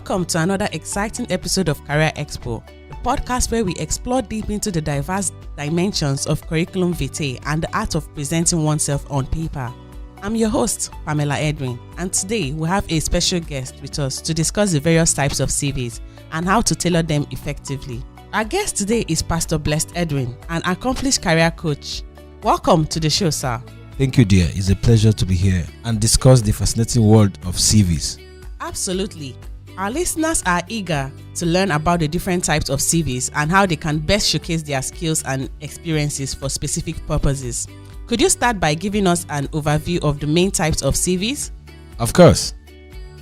Welcome to another exciting episode of Career Expo, the podcast where we explore deep into the diverse dimensions of curriculum vitae and the art of presenting oneself on paper. I'm your host, Pamela Edwin, and today we have a special guest with us to discuss the various types of CVs and how to tailor them effectively. Our guest today is Pastor Blessed Edwin, an accomplished career coach. Welcome to the show, sir. Thank you, dear. It's a pleasure to be here and discuss the fascinating world of CVs. Absolutely. Our listeners are eager to learn about the different types of CVs and how they can best showcase their skills and experiences for specific purposes. Could you start by giving us an overview of the main types of CVs? Of course.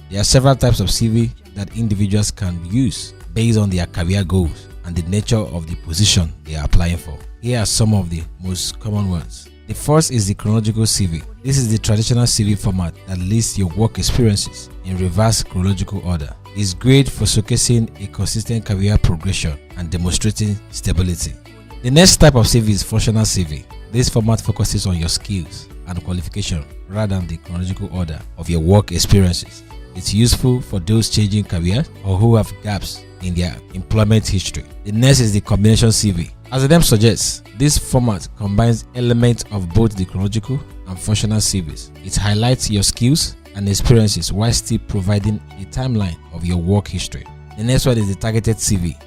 There are several types of CV that individuals can use based on their career goals and the nature of the position they are applying for. Here are some of the most common ones. The first is the chronological CV. This is the traditional CV format that lists your work experiences in reverse chronological order. It's great for showcasing a consistent career progression and demonstrating stability. The next type of CV is functional CV. This format focuses on your skills and qualification rather than the chronological order of your work experiences. It's useful for those changing careers or who have gaps in their employment history. The next is the combination CV. As the name suggests, this format combines elements of both the chronological and functional CVs. It highlights your skills and experiences while still providing a timeline of your work history. The next one is the targeted CV.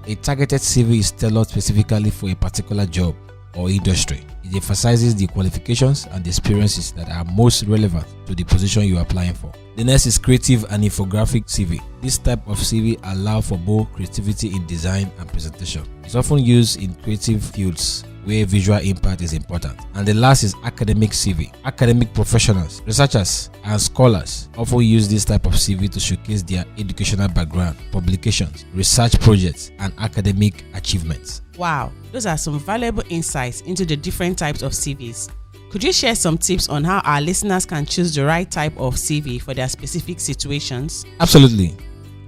A targeted CV is tailored specifically for a particular job or industry. It emphasizes the qualifications and the experiences that are most relevant to the position you are applying for. The next is creative and infographic CV. This type of CV allows for both creativity in design and presentation. It's often used in creative fields where visual impact is important. And the last is academic CV. Academic professionals, researchers, and scholars often use this type of CV to showcase their educational background, publications, research projects, and academic achievements. Wow, those are some valuable insights into the different types of CVs. Could you share some tips on how our listeners can choose the right type of CV for their specific situations? Absolutely.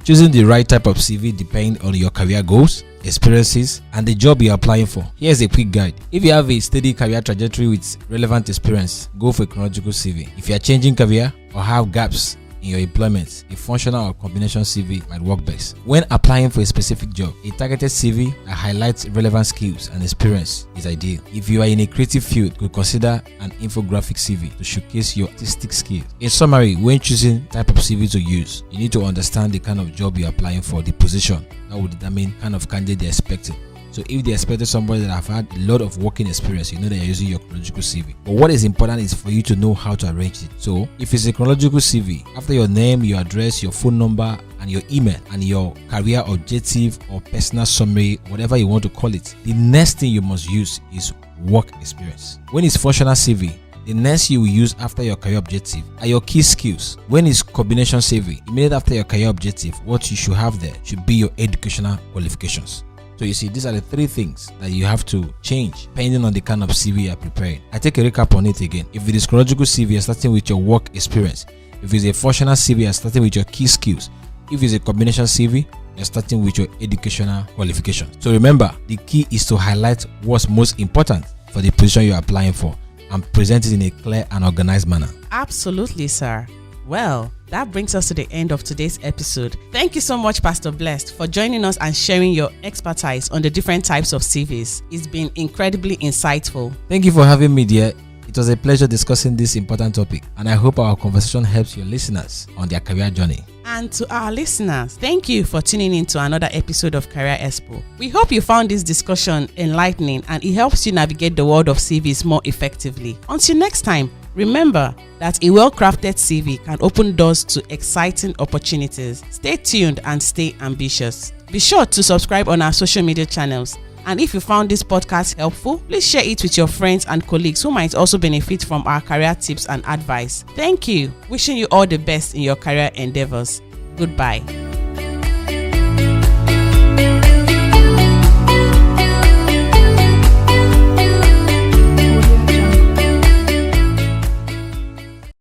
Choosing the right type of CV depends on your career goals, experiences, and the job you're applying for. Here's a quick guide. If you have a steady career trajectory with relevant experience, go for a chronological CV. If you're changing career or have gaps in your employment, a functional or combination CV might work best. When applying for a specific job, a targeted CV that highlights relevant skills and experience is ideal. If you are in a creative field, you could consider an infographic CV to showcase your artistic skills. In summary, when choosing type of CV to use, you need to understand the kind of job you're applying for, the position. That will determine kind of candidate they're expecting. So if they expected somebody that have had a lot of working experience, you know that you're using your chronological CV. But what is important is for you to know how to arrange it. So if it's a chronological CV, after your name, your address, your phone number, and your email, and your career objective or personal summary, whatever you want to call it, the next thing you must use is work experience. When it's functional CV, the next you will use after your career objective are your key skills. When it's combination CV, immediately after your career objective, what you should have there should be your educational qualifications. So you see, these are the three things that you have to change depending on the kind of CV you are preparing. I take a recap on it again. If it is chronological CV, you're starting with your work experience. If it's a functional CV, you're starting with your key skills. If it's a combination CV, you're starting with your educational qualifications. So remember, the key is to highlight what's most important for the position you're applying for and present it in a clear and organized manner. Absolutely, sir. Well, that brings us to the end of today's episode. Thank you so much, Pastor Blessed, for joining us and sharing your expertise on the different types of CVs. It's been incredibly insightful. Thank you for having me, dear. It was a pleasure discussing this important topic, and I hope our conversation helps your listeners on their career journey. And to our listeners, thank you for tuning in to another episode of Career Expo. We hope you found this discussion enlightening and it helps you navigate the world of CVs more effectively. Until next time, remember that a well-crafted CV can open doors to exciting opportunities. Stay tuned and stay ambitious. Be sure to subscribe on our social media channels. And if you found this podcast helpful, please share it with your friends and colleagues who might also benefit from our career tips and advice. Thank you. Wishing you all the best in your career endeavors. Goodbye.